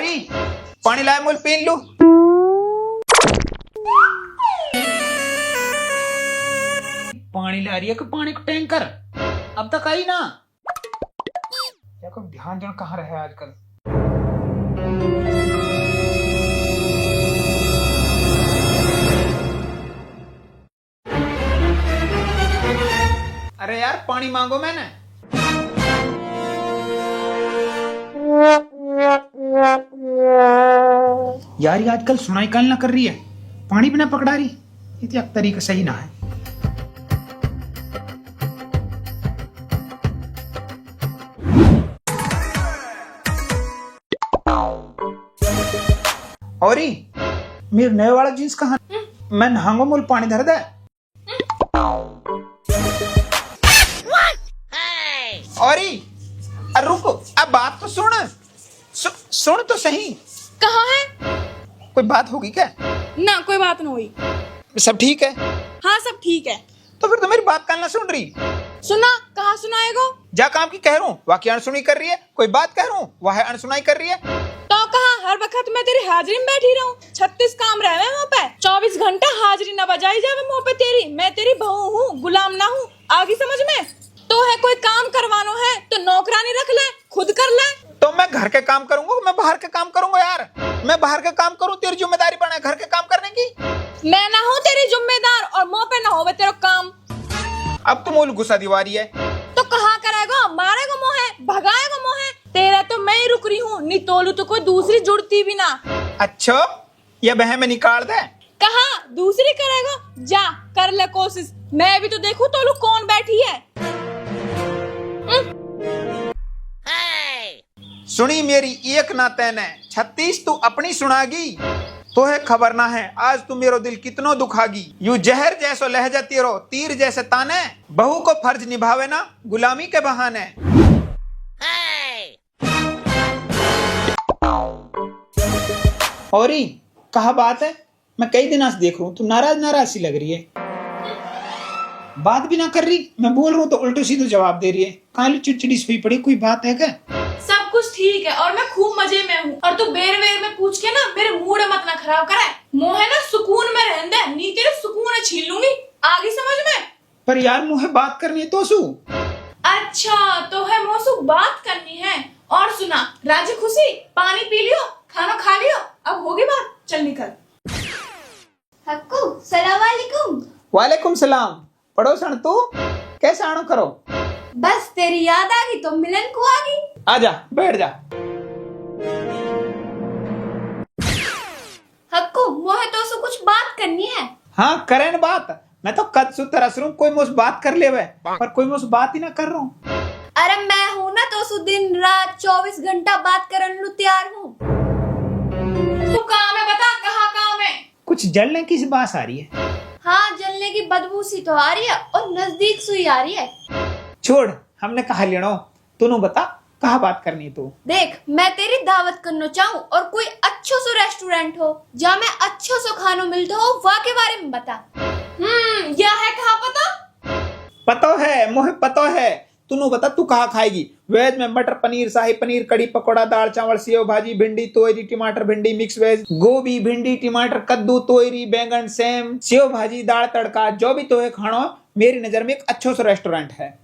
और पानी लाए मुल पीन लू। पानी ला रही है कि पानी का टैंकर अब तक आई ना। या कोई ध्यान जन कहाँ रहे आजकल। अरे यार पानी मांगो मैंने। यार ये आजकल सुनाई काल ना कर रही है, पानी भी ना पकड़ा रही। ये तो एक तरीका सही ना है। और मेरे नए वाला जींस कहाँ? मैं नहांगो मुल पानी धर दे। और रुको, अब बात तो सुन। सुन तो सही। कहाँ है? कोई बात होगी क्या? ना कोई बात नहीं हुई। सब ठीक है? हाँ सब ठीक है। तो फिर तो मेरी बात काल ना सुन रही। सुना कहाँ सुनाएगो? जा काम की कह रहा हूँ वाकई अनसुनी कर रही है। कोई बात कह रहा हूँ वह अनसुनाई कर रही है। तो कहा हर वक्त मैं तेरी हाजिरी में बैठी रहूं? 36 काम रहे मुँह पे, 24 घंटा हाजिरी न बजाई जावे मुँह पे तेरी। मैं तेरी बहू हूँ, गुलाम ना हूँ। आगे समझ में? तो है कोई काम करवानो है तो नौकरानी रख ले, खुद कर ले। तो मैं घर के काम करूंगा, मैं बाहर के काम करूंगा यार। मैं बाहर के काम करूं, तेरी जिम्मेदारी बना है घर के काम करने की। मैं ना हूँ तेरी जिम्मेदार और मुँह पे ना हो तेरा काम। अब तो मूल गुस्सा दीवारी है। तो कहाँ करेगा? मारेगा मुँह है, भगाएगा मुँह है। तेरा तो मैं ही रुक रही हूँ, नहीं तोलू तो कोई दूसरी जुड़ती भी ना। अच्छा ये बहन में निकाल दे। कहाँ दूसरी करेगा? जा कर ले कोशिश, मैं भी तो देखूं तोलू कौन बैठी है। सुनी मेरी एक ना तैने 36 तू अपनी सुनागी। तो है खबर ना है आज तू मेरो दिल कितनो दुखागी। यू जहर जैसो लहजा तेरो तीर जैसे ताने, बहू को फर्ज निभावे ना गुलामी के बहाने। और कहा बात है? मैं कई दिनों से देख रहा हूँ तू नाराज सी लग रही है। बात भी ना कर रही, मैं बोल रहा हूँ तो उल्टो सीधे जवाब दे रही है। काली चिड़चिड़ी हुई पड़ी, कोई बात है क्या? सब कुछ ठीक है और मैं खूब मजे में हूँ। और तू बेर बेर में पूछ के ना मेरे मूड मत ना खराब करे। मोहे ना सुकून में रहने दे, नहीं तेरे सुकून छीन लूंगी। आगे समझ में? पर यार मुझे बात करनी है तो सु। अच्छा तो है मोसू बात करनी है। और सुना राजी खुशी, पानी पी लियो, खाना खा लियो, अब होगी बात, चल निकल। हक्कू सलाम वालेकुम। वालेकुम सलाम। पड़ोसन तू कैसे आनो करो? बस तेरी याद आ गई तो मिलन को आ गई। आजा बैठ जा। हक्कू मोहे तो सु कुछ बात करनी है। हाँ करें न बात। मैं तो कद सु तरस रहा हूँ कोई मुझसे बात कर ले वे, पर कोई मुझसे बात ही ना कर रहा हूँ। अरे मैं हूँ ना तो सु दिन रात 24 घंटा बात करने लू तैयार हूँ। तू काम है बता, कहाँ काम है? कुछ जलने की सी बात आ रही है। हाँ जलने की बदबू सी तो आ रही है और नजदीक सुई आ रही है। छोड़ हमने कहा लेनो, तूने बता कहाँ बात करनी तू? देख मैं तेरी दावत करना चाहूँ और कोई अच्छो सो रेस्टोरेंट हो जहाँ में अच्छो सो खानो मिलता हो, वहाँ के बारे में बता। यह है कहाँ पता? पतो है मुझे पतो है। तूने बता तू कहाँ खाएगी? वेज में मटर पनीर, शाही पनीर, कड़ी पकौड़ा, दाल चावल, सेव भाजी, भिंडी तोरी, टमाटर भिंडी मिक्स वेज, गोभी भिंडी टमाटर कद्दू तोरी बैंगन सेम, सेव भाजी दाल तड़का, जो भी तो है खाना मेरी नजर में एक अच्छो सा रेस्टोरेंट है।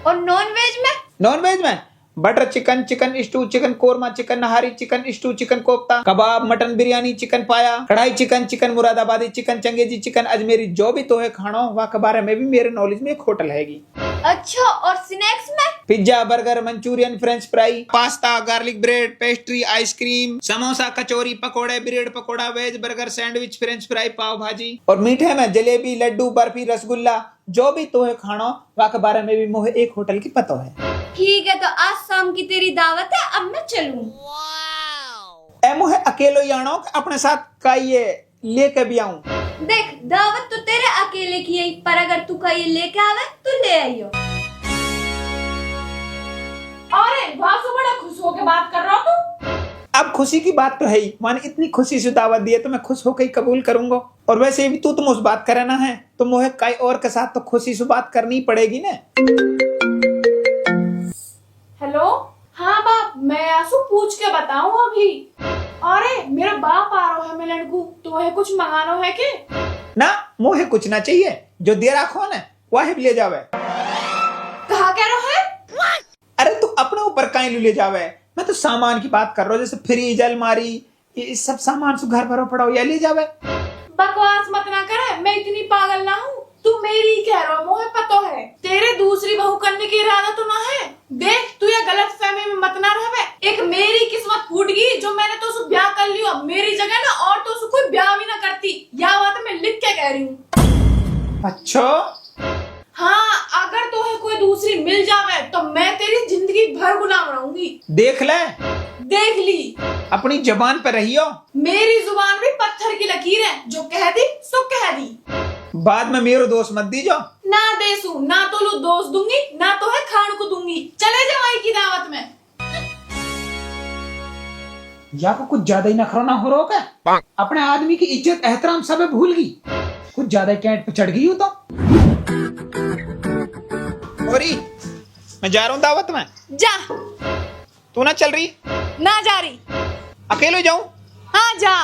और नॉन वेज में? नॉन वेज में butter chicken, chicken stew, chicken korma, chicken nihari, chicken stew, chicken kofta, kebab, mutton biryani, chicken paya, kadhai chicken, chicken मुरादाबादी, चिकन चंगेजी, चिकन अजमेरी, जो भी तो है खाना वहाँ के बारे में भी मेरे नॉलेज में एक होटल हैगी। अच्छा और स्नैक्स में? Pizza, burger, Manchurian, French fry, pasta, garlic bread, pastry, ice cream, samosa, kachori, पकोड़े, bread pakora, veg burger, sandwich, French fry, pav bhaji. और मीठे में जलेबी, लड्डू, बर्फी, रसगुल्ला, जो भी तो है खाना वहाँ के बारे में भी मुझे एक होटल की पता है। ठीक है तो आज शाम की तेरी दावत है, अब मैं चलूं। ए मुझे अकेलो ही आना अपने साथ का ये लेके भी आऊं? देख दावत तो तेरे अकेले की है, पर अगर तू का ये लेके आवे तो ले आइयो। अरे वहाँ से बड़ा खुश होके बात कर रहा हूँ तू। अब खुशी की बात तो है ही, मैंने इतनी खुशी से दावत दी है तो मैं खुश होकर ही कबूल करूंगा। और वैसे भी तू मुझसे बात करना है तो मुझे कई और के साथ तो खुशी से बात करनी पड़ेगी ना। हेलो हाँ बाप, मैं आंसू पूछ के बताऊं अभी। अरे मेरा बाप आ रहा है मिलन को, तो है कुछ मंगाना है के? ना मोहे कुछ ना चाहिए, जो दे रखो ना वह ले जावे। कहा कह रहा है? अरे तू अपने ऊपर कहीं ले जावे, मैं तो सामान की बात कर रहा हूँ, जैसे फ्रिज अलमारी ये सब सामान से घर भरो पड़ा हो या ले जावे। बकवास मत ना करे, मैं इतनी पागल ना हूँ। तू मेरी कह रहा हो, मुझे पता है तेरे दूसरी बहू करने की इरादा तो ना है। देख तू ये गलत फहमी में मत ना रहे। एक मेरी किस्मत फूट गई जो मैंने तो उसको ब्याह कर लियो, मेरी जगह ना और तो उसको कोई ब्याह भी ना करती। यह बात मैं लिख के कह रही हूँ। अच्छा हाँ, अगर तो है कोई दूसरी मिल जावे तो मैं तेरी जिंदगी भर गुलाम रहूंगी। देख ले, देख ली, अपनी जबान पर रहियो। मेरी जुबान भी पत्थर की लकीर है, जो कह दी सो कह दी। बाद में मेरे दोस्त मत दीजो। ना देसू, ना तो लो दोस्त दूंगी, ना तो है खान को दूंगी। चले जवाई की दावत में। या को कुछ ज्यादा ही नखरा ना हो रहा क्या? अपने आदमी की इज्जत एहतराम सब भूल गई, कुछ ज्यादा कैंट पे चढ़ गई हो तो। औरी मैं जा रहा हूँ दावत में। जा। तू ना चल रही? ना जा रही। अकेले जाऊं? हाँ जा।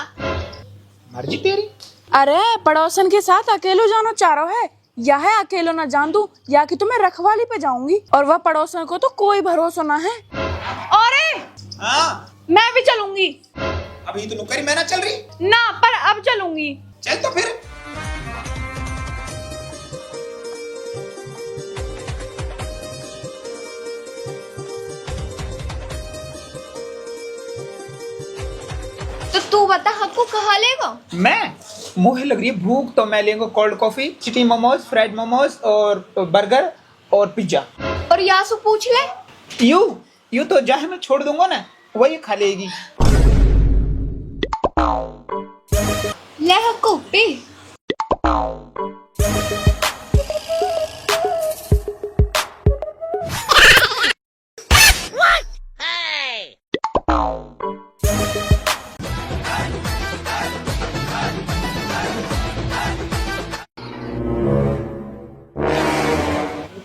मर्जी तेरी। अरे पड़ोसन के साथ अकेले जाना चाह रहा है, या है अकेले ना जान दूं, या कि तुम्हें रखवाली पे जाऊंगी, और वह पड़ोसन को तो कोई भरोसा ना है। अरे हाँ मैं भी चलूंगी। अभी तो नुकरी मैं ना चल रही ना, पर अब चलूंगी। चल तो फिर। तो तू बता हमको कहाँ लेगा? मैं मुझे लग रही है भूख, तो मैं लेंगे कोल्ड कॉफी, चिटी मोमोज, फ्राइड मोमोज और बर्गर और पिज्जा। और यासु पूछ ले। यू तो जहाँ मैं छोड़ दूंगा ना वही खा लेगी। ले हक्कू पी।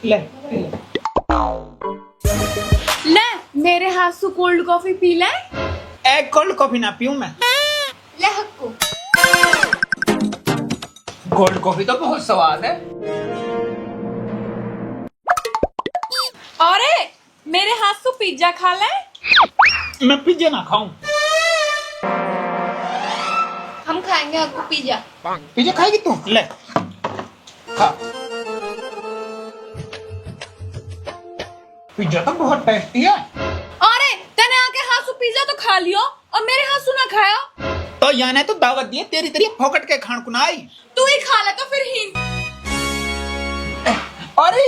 ले ले मेरे हाथ से कोल्ड कॉफी पी ले। एक कोल्ड कॉफी ना पीऊं मैं। ले हक्कू। कोल्ड कॉफी तो बहुत स्वाद है। अरे मेरे हाथ से पिज्जा खा ले। मैं पिज्जा ना खाऊं। हम खाएंगे हक्कू पिज्जा। पिज्जा खाएगी तू? ले खा। पिज्जा तो बहुत टेस्टी है। अरे तने आके हाथ से पिज्जा तो खा लियो और मेरे हाथ से ना खाया। तो याने तो दावत दी तेरी तेरी फोकट के खान को आई। तू ही खा ले तो फिर ही। अरे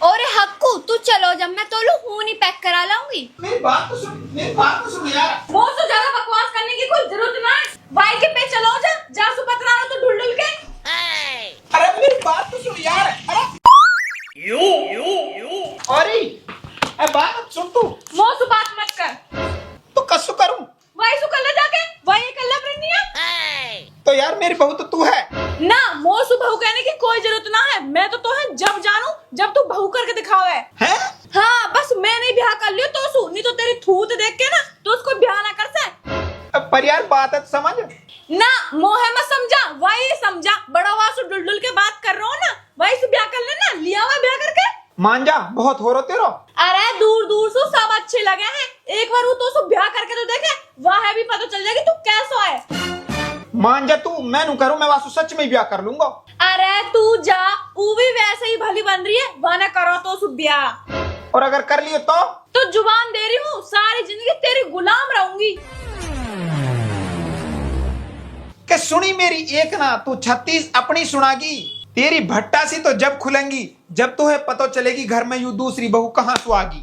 अरे हक्कू तू चलो, जब मैं तोलू हूं नहीं पैक करा लाऊंगी। मेरी बात तो सुन यार। बहुत तो ज्यादा बकवास करने की कोई जरूरत ना है। बाइक पे चलो, जा सुपत्रा तो ढुल ढुल के। अरे मेरी बात तो सुन यार। अरे अरे बात सुन तू। मोसु बात मत कर। तो कसु करूं? वही सु कर ले जाके, वही कल्ला प्रेमिया। तो यार मेरी बहू तो तू है ना, मोसु बहू कहने की कोई जरूरत ना है। मैं तो है जब जानू जब तू बहू करके दिखावे। हैं? हाँ बस मैं नहीं ब्याह कर लियो तो सु, नहीं तो तेरी थूत देख के ना तो उसको ब्याह ना कर से। पर यार बात है समझ ना, मोहे मत समझा, वही समझा। बड़ा वासु डुल के बात कर रहा हूँ ना, वही से ब्याह कर लेना। लिया हुआ ब्याह करके मान जा, बहुत हो रो तेरो। अरे दूर दूर से सब अच्छे लगे हैं, एक बार वो तो उसको ब्याह करके तो देखे, वह भी पता चल जाएगी तू कैसा है। मान जा तू, मैं नू करूं, मैं वासु सच में ब्याह कर लूंगा। अरे तू जा, वो भी वैसे ही भली बन रही है, वह ना करो तो उसको ब्याह। और अगर कर लियो तो जुबान दे रही हूँ, सारी जिंदगी तेरी गुलाम रहूंगी। के सुनी मेरी एक ना, तू 36 अपनी सुनागी। तेरी भट्टा सी तो जब खुलेंगी जब तो है पता चलेगी घर में यूं दूसरी बहू कहां सुहागी।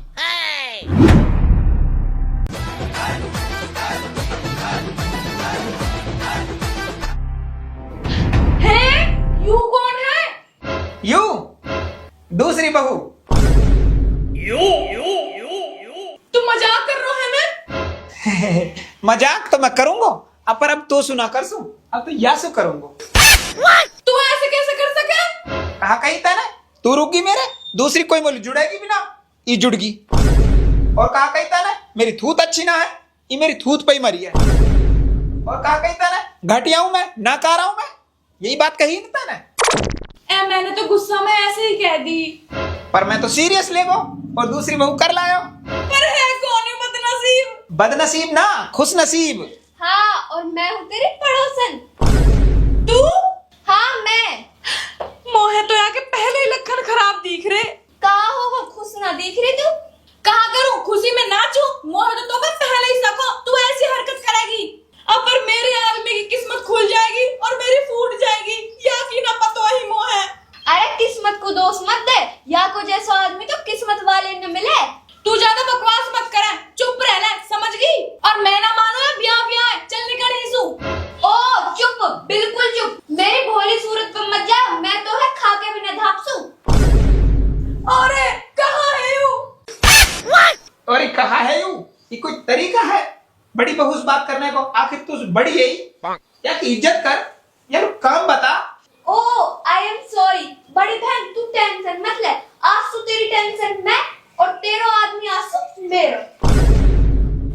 यू कौन है? यू दूसरी बहू। तुम मजाक कर रहे हैं? मजाक तो मैं करूंगा, पर अब तो सुना कर सू, अब तो यासु करूंगा। तू ऐसे कैसे कर सके? कहा कही था ना, तू रुकी मेरे, दूसरी कोई मोली जुड़ेगी भी ना, ये जुड़गी। और कहा कही था ना, मेरी थूत अच्छी ना है, ये मेरी थूत पे ही मरी है। और कहा कही था ना घटिया हूं मैं, नाकारा हूं मैं, यही बात कही नहीं था ना। मैंने तो गुस्सा में ऐसे ही कह दी। पर मैं तो सीरियस ले गो और दूसरी बहू कर लायो। पर है कौन है बदनसीब? बदनसीब ना, खुश नसीब। हाँ, और मैं हूँ तेरी पड़ोसन। तू? हाँ, मैं। मोहे तो यहाँ के पहले ही लक्षण खराब दिख रहे। कहा हो वो खुश ना दिख रही तू? कहा करूं खुशी में नाचूं? मोहे तो मैं पहले ही सको तू ऐसी हरकत करेगी। अब पर मेरे आदमी की किस्मत खुल जाएगी और मेरी फूट जाएगी, या कि ना पतो ही मोहे। अरे किस्मत को दोष मत दे, या को जैसा आदमी तो किस्मत वाले न मिले। तू ज्यादा बकवास मत करे, चुप रह ले, समझ गई? और मैं ना मानो ब्याह है, चल निकल इसू। ओ चुप, बिल्कुल चुप। मेरी भोली सूरत पर मत जा, मैं तो है खा के बिना धापसू। अरे कहाँ है यू? अरे कहा है यू? ये कोई तरीका है बड़ी बहू से बात करने को? आखिर तू बड़ी है ही, या कि इज्जत कर यार, काम बता। ओ आई एम सॉरी बड़ी बहन, तू टेंशन मत ले। आज तो तेरी टेंशन मैं और तेरा आदमी आंसू मेरा।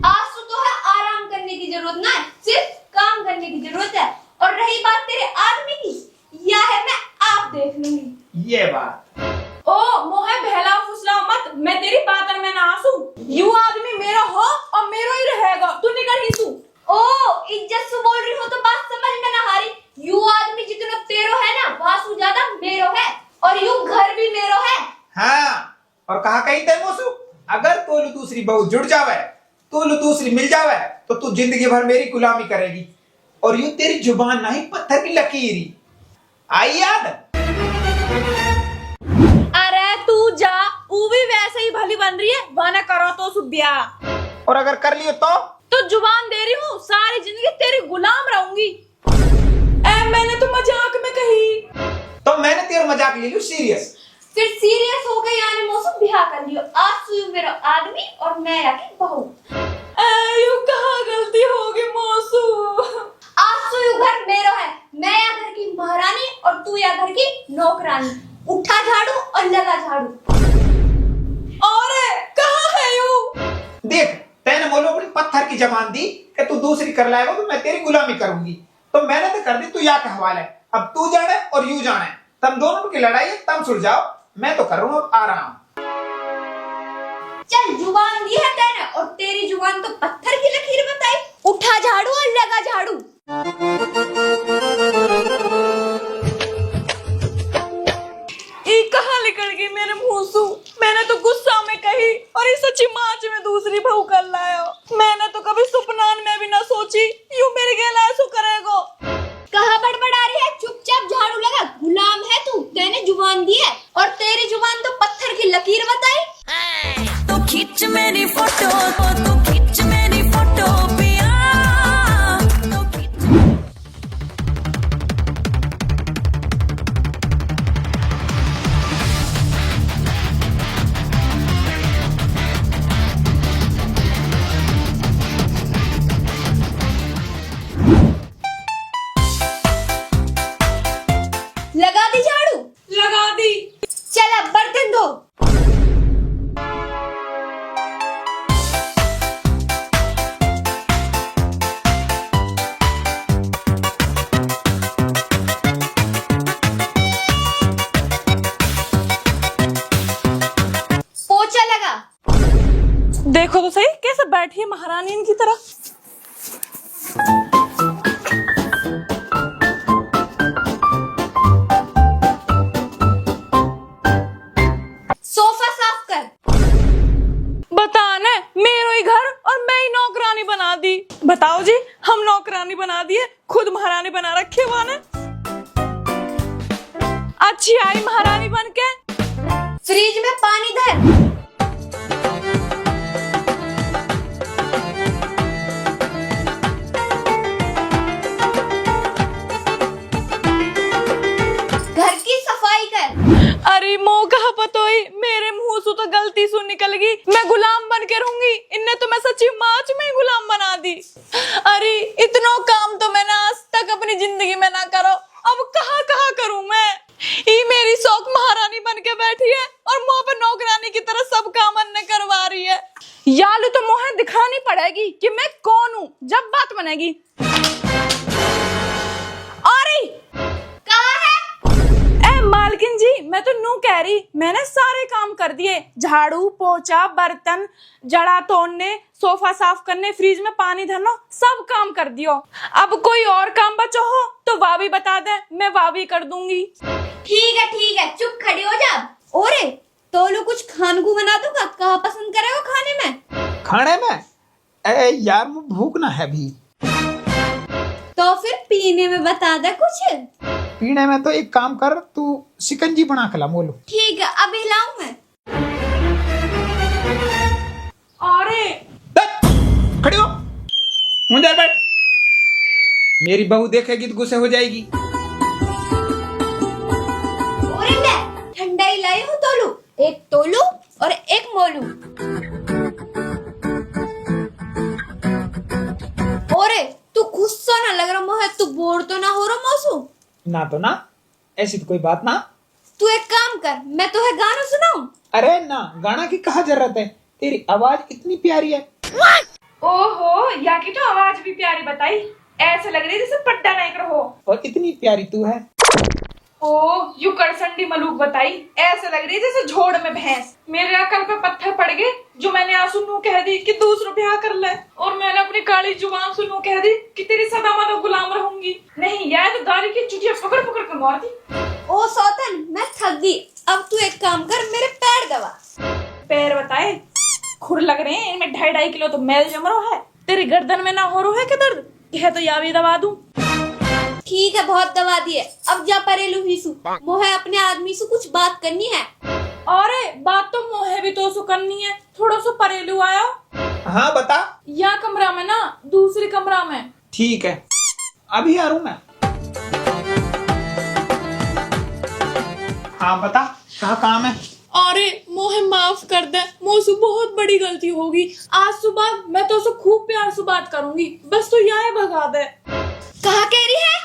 आंसू तो है आराम करने की जरूरत ना है, सिर्फ काम करने की जरूरत है। और रही बात तेरे आदमी की, यह है मैं आप देख लूंगी। ये बात। ओ मोहे बहला फुसलाओ मत, मैं तेरी बात में ना आंसू। यू आदमी मेरा हो और मेरा ही रहेगा, तू निकल इसू। ओ इज्जत से बोल रही हो तो बात समझ में ना हारी। यू आदमी जितना तेरो है ना, वासु ज्यादा मेरो है, और यू घर भी मेरो है। हाँ, और कहा कही थे मोसू, अगर तोलू दूसरी बहू जुड़ जावे, तोलू दूसरी मिल जावे, तो तू जिंदगी भर मेरी गुलामी करेगी। और यूं तेरी जुबान नहीं पत्थर की लकीरी। आई याद? अरे तू जा, वो भी वैसे ही भली बन रही है, वाना करो तो सुब्या। और अगर कर लियो तो जुबान दे रही हूँ, सारी जिंदगी तेरी गुलाम रहूंगी। मैंने तो मजाक में कही। तो मैंने तेरा मजाक ले लियो सीरियस। फिर सीरियस हो गई यानी मौसम ब्याह कर लियो। आज तू मेरा आदमी और मैं आके बहू। यू कहाँ गलती होगी मौसू? आज तो यू घर मेरा है, मैं या घर की महारानी और तू या घर की नौकरानी। उठा झाड़ू और लगा झाड़ू। और कहाँ है यू? देख, तैने बोलो अपनी पत्थर की जबान दी कि तू दूसरी कर लाएगा तो मैं तेरी गुलामी करूंगी, तो मैंने तो कर दी, तू या का हवाला है। अब तू जाने और यू जाने, तम दोनों की लड़ाई है, तम सुलझाओ। मैं तो कर रहा हूँ आराम। चल जुबान दी है तेने, और तेरी जुबान तो पत्थर की लकीर बताई। उठा झाड़ू और लगा झाड़ू। ये कहाँ निकल गई मेरे मुंह से? मैंने तो गुस्सा में कही और इस सच्ची माच में दूसरी बहू कर लाया। मैंने तो कभी सुपनान में भी ना सोची यूं मेरे गेला ऐसो करेगो। कहाँ बड़बड़ा रही है? चुपचाप झाड़ू लगा, गुलाम है तू। तेने जुबान दी है और तेरी जुबान तो पत्थर की लकीर बताई। तो खींच मेरी फोटो, तो खींच मेरी फोटो पिया, तो खींच। लगा दी झाड़ू? लगा दी। चल अब बर्तन धो। पोछा लगा। देखो तो सही कैसे बैठी है महारानी इनकी तरह। सोफा साफ कर। बताने मेरो ही घर और मैं ही नौकरानी बना दी। बताओ जी, हम नौकरानी बना दिए, खुद महारानी बना रखी है ने। अच्छी आई महारानी बन के। फ्रिज में पानी धर। घर की सफाई कर। अरे मोह कहा पतोई, मेरे मुंह से तो गलती सु निकल गई। मैं गुलाम बन के रहूंगी, इनने तो मैं सच्ची माच में ही गुलाम बना दी। अरे इतना काम तो मैंने आज तक अपनी जिंदगी में ना करो, अब कहाँ कहाँ करूं मैं। ये मेरी शौक महारानी बन के बैठी है और मुंह पर नौकरानी की तरह सब काम अन्य करवा रही है। यालू तो मुझे दिखानी पड़ेगी कि मैं कौन हूँ जब बात बनेगी। अरे कहाँ है? ए मालकिन जी, मैं तो नू कह रही, मैंने सारे काम कर दिए, झाड़ू पोछा बर्तन जड़ा तोड़ने सोफा साफ करने फ्रिज में पानी धरना सब काम कर दियो। अब कोई और काम बचो हो तो वाह भी बता दे, मैं वाह भी कर दूंगी। ठीक है चुप खड़ी हो जा। ओरे तोलू कुछ खान को बना दूंगा, कहाँ पसंद करे हो खाने में? खाने में? यार वो भूख ना है अभी। तो फिर पीने में बता दे कुछ। पीने में तो एक काम कर, तू शिकंजी बना के ला मोलू। ठीक है अभी लाऊं मैं। अरे खड़ी हो, मुझे बैठ। मेरी बहू देखेगी तो गुस्से हो जाएगी। ओरे ले ठंडा ही लाई हूँ तोलू, एक तोलू और एक मोलू। ओरे तू गुस्सा ना लग रहा मोहे, तू बोर तो ना हो रहा मौसू? ना तो ना, ऐसी तो कोई बात ना। तू एक काम कर, मैं तुम्हें गाना सुनाऊं? अरे ना, गाना की कहाँ जरूरत है, तेरी आवाज इतनी प्यारी है। ओहो, या की तो आवाज भी प्यारी बताई, ऐसे लग रही जैसे पट्टा नहीं रहो। और इतनी प्यारी तू है। ओ यू करसंडी मलूक बताई, ऐसे लग रही जैसे झोड़ में भैंस। मेरे अकल पे पत्थर पड़ गए जो मैंने आंसू नू कह दी कि दूसरा ब्याह कर ले, और मैंने अपनी काली जुबान से नू कह दी कि तेरी सदा मदा गुलाम रहूंगी। नहीं यार, तो गाड़ी की चुटिया पकड़ पकड़ के मार दी। ओ सौतन मैं थक गई, अब तू एक काम कर, मेरे पैर दबा। पैर बताए खुर लग रहे हैं, इनमें 2.5 किलो तो मैल जम रहा है। तेरी गर्दन में ना हो रहा है क्या दर्द? कह तो या भी दबा दूं। ठीक है बहुत दबा दिए, अब जा परेलू ही सु मोहे अपने आदमी से कुछ बात करनी है। अरे बात तो मोहे भी तो सु करनी है, थोड़ा सा परेलू आया। हाँ बता। या कमरा में ना, दूसरी कमरा में। ठीक है अभी आ रहा हूँ मैं। हाँ बता, कहाँ काम है? अरे मोहे माफ कर दे, मोसु बहुत बड़ी गलती होगी। आज सुबह मैं तो उसे खूब प्यार से बात करूंगी, बस तो यहाँ भगा दे। कहा कह रही है?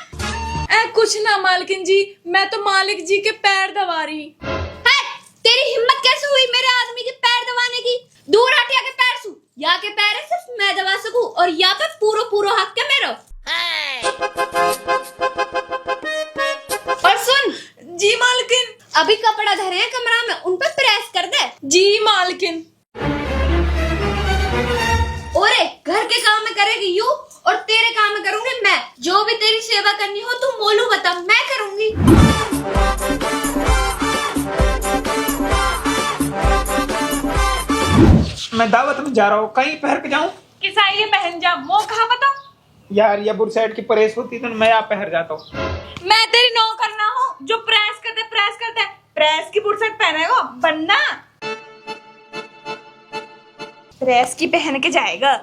कुछ ना मालकिन जी, मैं तो मालिक जी के पैर दबा रही। तेरी हिम्मत कैसे हुई मेरे आदमी के पैर दबाने की? दूर हटिया के पैर सु, या के पैर है सिर्फ मैं दबा सकूं, और या पे पूरो हक के मेरो। और सुन जी मालकिन। अभी कपड़ा धरे हैं कमरा में, उन पे प्रेस कर दे। जी मालकिन। ओरे घर के काम में करेगी यू, और तेरे काम में करूंगी मैं। जो भी तेरी सेवा करनी हो तू मोलू बता, मैं करूंगी। मैं दावत में जा रहा हूँ, कहीं पहन के जाऊँ? किसाई पहन जा, मो कहा बता। यार ये बुरसैट की प्रेस होती तो मैं यहाँ पहन जाता हूँ। मैं तेरी नौकर ना हूँ जो प्रेस करते प्रेस की बुरसट पहनेगा बनना, प्रेस की पहन के जाएगा।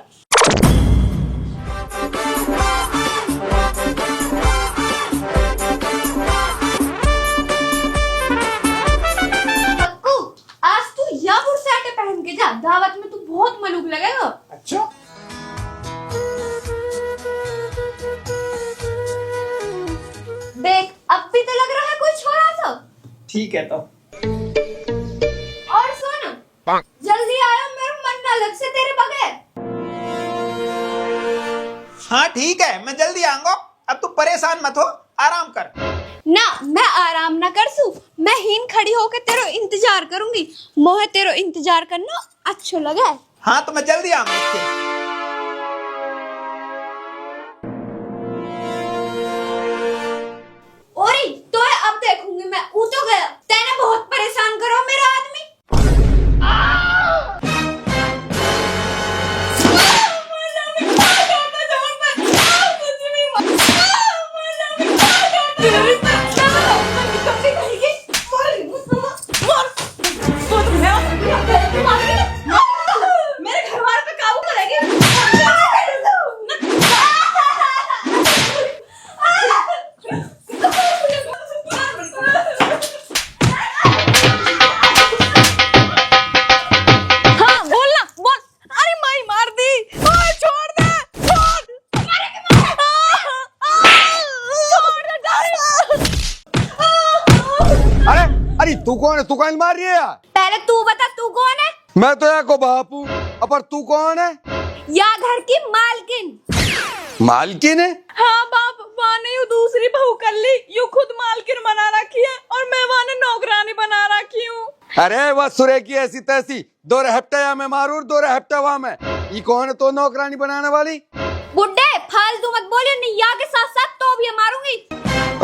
पक्कू आज तू या बुरसाटे पहन के जा, दावत में तू बहुत मलूक लगेगा। अच्छा देख अब भी तो लग रहा है कोई छोरा सा। ठीक है तो। और सुन जल्दी आयो, मेरा मन ना लग से तेरे बगैर। हाँ ठीक है, मैं जल्दी आऊंगा। अब तू परेशान मत हो, आराम कर। ना मैं आराम ना कर सू, मैं हीन खड़ी होकर तेरो इंतजार करूंगी। मोहे तेरो इंतजार करना अच्छा लगा। हाँ तो मैं जल्दी आऊंगा। ओरी तो है, अब देखूंगी मैं। ऊ तो गया, तेने बहुत परेशान करो मेरा आदमी। मेरे घर वाले पे काबू करेगी। हाँ बोलना बोल। अरे माई मार दी, छोड़ दे, छोड़ अरे तू कौन है? तू कौन मार रही है यार? पहले तू बता तू कौन है? मैं तो यहाँ को बाप हूँ, पर तू कौन है? या घर की मालकिन। मालकिन है? हाँ बाप, वहाँ ने यू दूसरी बहू कर ली, यू खुद मालकिन बना रखी है और मैं वहाँ ने नौकरानी बना रखी हूँ। अरे वह सुरे की ऐसी तैसी, दो रहप्टा या मैं मारू, दो रहप्टा वहाँ में। ये कौन है तो नौकरानी बनाने वाली? बुड्ढे फालतू मत बोलियो, नहीं या के साथ साथ तो भी मारूंगी।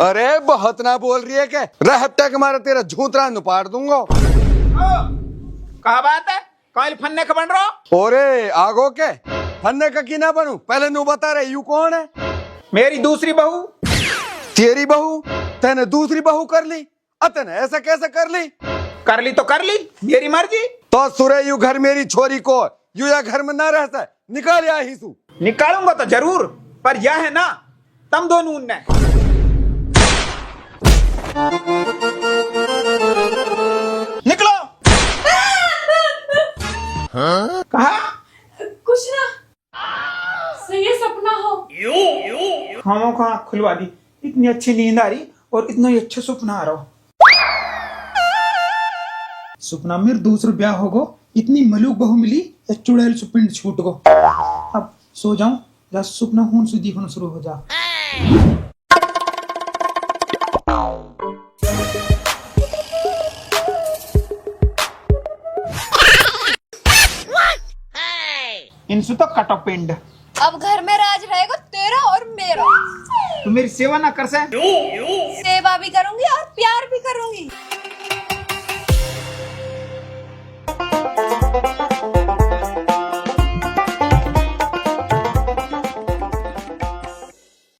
अरे बहुत ना बोल रही है के, रहप्टा के मारे तेरा झूतरा नुपाड़ दूंगा। कहा बात है, कल फन्ने का बन रहा? ओरे आगो के फन्ने का की ना बनू, पहले नु बता रहे यू कौन है? मेरी दूसरी बहू। तेरी बहू? तेने दूसरी बहू कर ली? अतने ऐसा कैसे कर ली? कर ली तो कर ली, मेरी मर्जी। तो सुरे यू घर मेरी छोरी को, यू या घर में ना रहता, निकाल या ही सू। निकालूंगा तो जरूर, पर यह है ना, तम दोनों ने। निकलो। कहा? कुछ ना, सही है, सपना हो। हम को आँख खुलवा दी, इतनी अच्छी नींद आ रही और इतना ही अच्छा सपना आ रहा हो। सपना मेरे दूसरा ब्याह होगो, इतनी मलूक बहू मिली या चुड़ैल सुपिंड छूट गो। अब सो जाऊं या सपना हूं से दिखना शुरू हो जा। इनसे तो कटो पिंड। अब घर में राज रहेगा तेरा और मेरा। तू मेरी सेवा ना कर से? सेवा भी करूंगी और प्यार भी करूंगी।